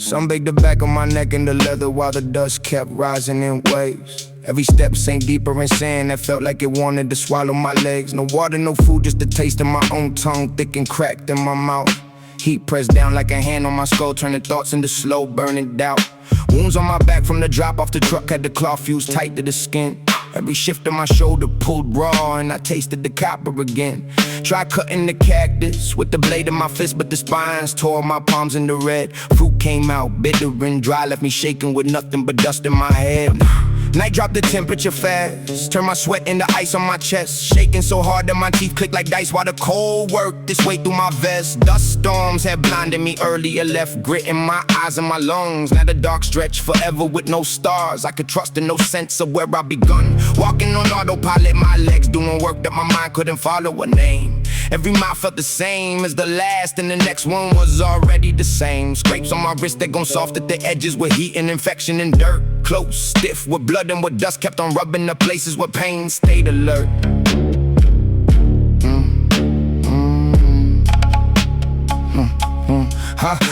Some baked the back of my neck in the leather while the dust kept rising in waves. Every step sank deeper in sand that felt like it wanted to swallow my legs. No water, no food, just the taste of my own tongue, thick and cracked in my mouth. Heat pressed down like a hand on my skull, turning thoughts into slow burning doubt. Wounds on my back from the drop off the truck had the cloth fused tight to the skin. Every shift of my shoulder pulled raw and I tasted the copper again. Tried cutting the cactus with the blade of my fist, but the spines tore my palms into red. Fruit came out bitter and dry, left me shaking with nothing but dust in my head. Night dropped the temperature fast, turned my sweat into ice on my chest. Shaking so hard that my teeth clicked like dice while the cold worked its way through my vest. Dust storms had blinded me earlier, left grit in my eyes and my lungs. Now the dark stretch forever with no stars I could trust and no sense of where I begun. Walking on autopilot, my legs doing work that my mind couldn't follow a name. Every mile felt the same as the last, and the next one was already the same. Scrapes on my wrist that gone soft at the edges with heat and infection and dirt. Close, stiff with blood and with dust, kept on rubbing the places where pain stayed alert.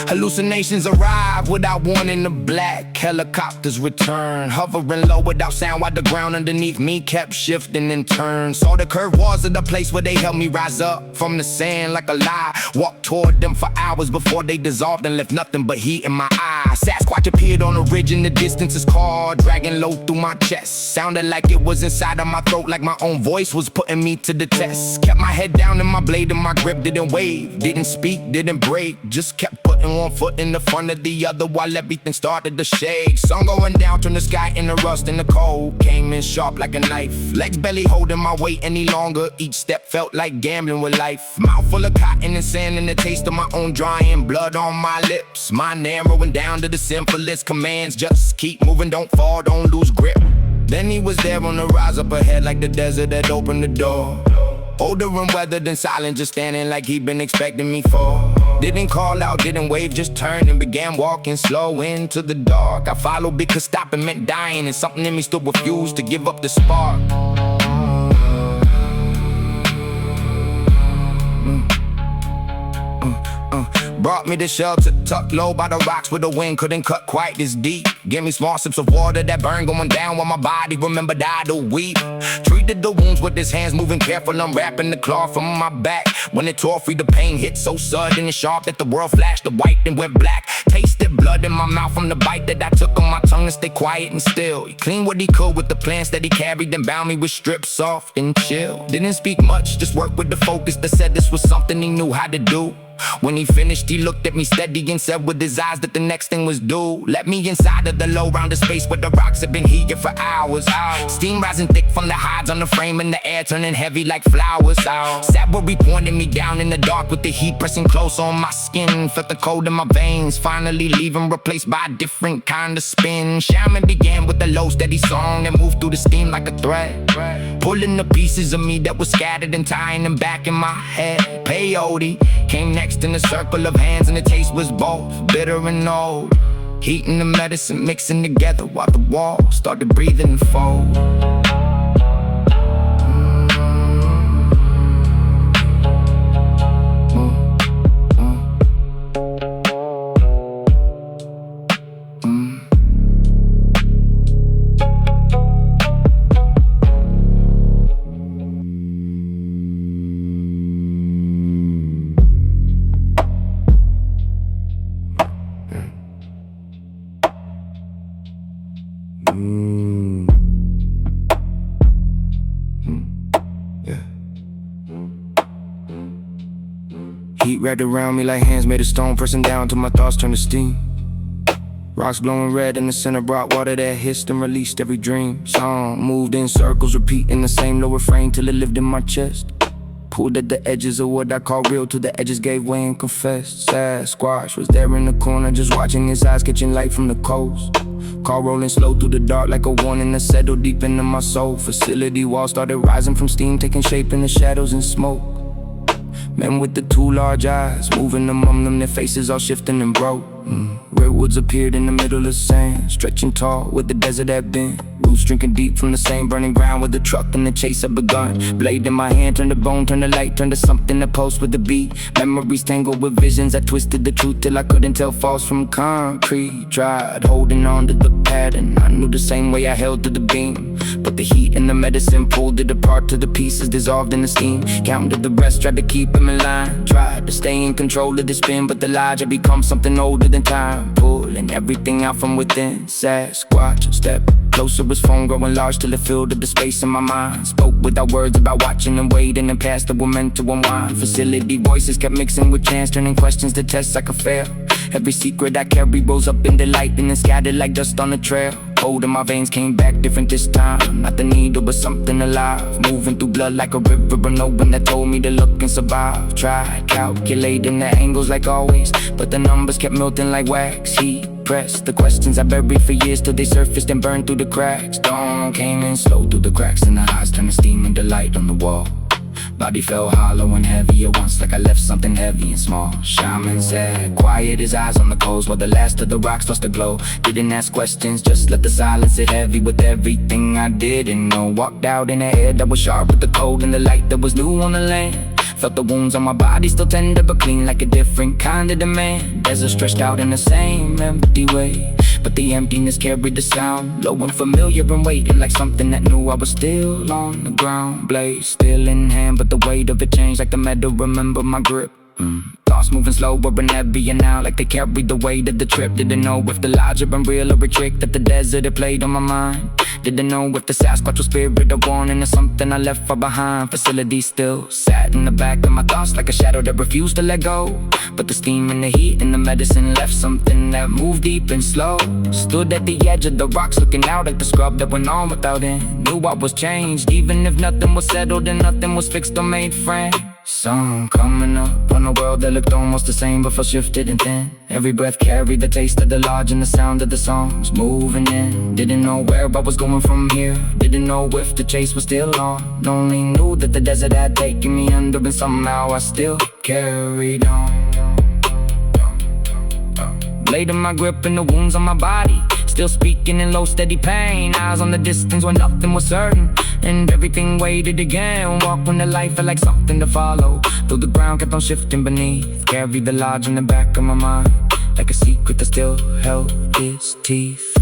Hallucinations arrive without warning. The black helicopters return, hovering low without sound while the ground underneath me kept shifting in turn. Saw the curved walls of the place where they helped me rise up from the sand like a lie. Walked toward them for hours before they dissolved and left nothing but heat in my eyes. Sasquatch appeared on a ridge in the distance, his car dragging low through my chest. Sounded like it was inside of my throat, like my own voice was putting me to the test. Kept my head down and my blade in my grip didn't wave, didn't speak, didn't break, just kept putting one foot in the front of the other while everything started to shake. Sun going down, turned the sky into rust, and the cold came in sharp like a knife. Legs barely holding my weight any longer, each step felt like gambling with life. Mouth full of cotton and sand and the taste of my own drying blood on my lips. Mind narrowing down to the simplest commands, just keep moving, don't fall, don't lose grip. Then he was there on the rise up ahead like the desert that opened the door. Older and weathered and silent, just standing like he'd been expecting me for. Didn't call out, didn't wave, just turned and began walking slow into the dark. I followed because stopping meant dying, and something in me still refused to give up the spark. Brought me to shelter, tucked low by the rocks where the wind couldn't cut quite this deep. Gave me small sips of water that burned going down while my body remembered I to weep. Treated the wounds with his hands moving careful, unwrapping the cloth from my back. When it tore free, the pain hit so sudden and sharp that the world flashed the white and went black. Tasted blood in my mouth from the bite that I took on my tongue to stay quiet and still. He cleaned what he could with the plants that he carried, then bound me with strips soft and chill. Didn't speak much, just worked with the focus that said this was something he knew how to do. When he finished, he looked at me steady and said with his eyes that the next thing was due. Let me inside of the low rounded space where the rocks had been heated for hours. Steam rising thick from the hides on the frame and the air turning heavy like flowers. Sat where he pointed me down in the dark with the heat pressing close on my skin. Felt the cold in my veins, finally leaving, replaced by a different kind of spin. Shaman began with a low steady song and moved through the steam like a thread, pulling the pieces of me that were scattered and tying them back in my head. Peyote came next in the circle of hands, and the taste was both bitter and old. Heat and the medicine mixing together while the walls started breathing and fold. Heat wrapped around me like hands made of stone, pressing down till my thoughts turned to steam. Rocks glowing red in the center brought water that hissed and released every dream. Song moved in circles, repeating the same low refrain till it lived in my chest. Pulled at the edges of what I call real till the edges gave way and confessed. Sasquatch was there in the corner, just watching his eyes catching light from the coast. Car rolling slow through the dark like a warning that settled deep into my soul. Facility walls started rising from steam, taking shape in the shadows and smoke. Men with the two large eyes, moving among them, their faces all shifting and broke. Redwoods appeared in the middle of sand, stretching tall where the desert had been. Roots drinking deep from the same burning ground where the truck and the chase had begun. Blade in my hand, turned to bone, turned to light, turned to something that pulsed with the beat. Memories tangled with visions that twisted the truth till I couldn't tell false from concrete. Tried holding on to the pattern, I knew the same way I held to the beam. But the heat and the medicine pulled it apart till the pieces dissolved in the steam. Counted the rest, tried to keep them in line. Tried to stay in control of the spin, but the lie had become something older than time. Pulling everything out from within. Sasquatch, step closer, his phone growing large till it filled up the space in my mind. Spoke without words about watching and waiting, and past that were meant to unwind. Facility voices kept mixing with chance, turning questions to tests I could fail. Every secret I carried rose up in the light and then scattered like dust on a trail. Cold in my veins came back different this time. Not the needle but something alive, moving through blood like a river, but no one that told me to look and survive. Tried calculating the angles like always, but the numbers kept melting like wax. Heat pressed the questions I buried for years till they surfaced and burned through the cracks. Dawn came in slow through the cracks and the eyes turned to steam into light on the wall. Body felt hollow and heavy at once, like I left something heavy and small. Shaman said, quiet his eyes on the coals while the last of the rocks lost their glow. Didn't ask questions, just let the silence sit heavy with everything I didn't know. Walked out in the air that was sharp with the cold and the light that was new on the land. Felt the wounds on my body still tender but clean, like a different kind of demand. Desert stretched out in the same empty way, but the emptiness carried the sound, low and familiar and waiting like something that knew I was still on the ground. Blade still in hand, but the weight of it changed like the metal remember my grip. Thoughts moving slower and heavier now, like they carried the weight of the trip. Didn't know if the lies had been real or a trick that the desert had played on my mind. Didn't know if the Sasquatch was spirit or warning or something I left far behind. Facility still sat in the back of my thoughts like a shadow that refused to let go. But the steam and the heat and the medicine left something that moved deep and slow. Stood at the edge of the rocks looking out at the scrub that went on without end. Knew I was changed even if nothing was settled and nothing was fixed or made friend. Sun coming up on a world that looked almost the same but felt shifted and thin. Every breath carried the taste of the lodge and the sound of the songs moving in. Didn't know where I was going from here, didn't know if the chase was still on. Only knew that the desert had taken me under and somehow I still carried on. Blade in my grip and the wounds on my body, still speaking in low steady pain. Eyes on the distance when nothing was certain and everything waited again. Walk when the light felt like something to follow, though the ground kept on shifting beneath. Carried the lodge in the back of my mind like a secret that still held its teeth.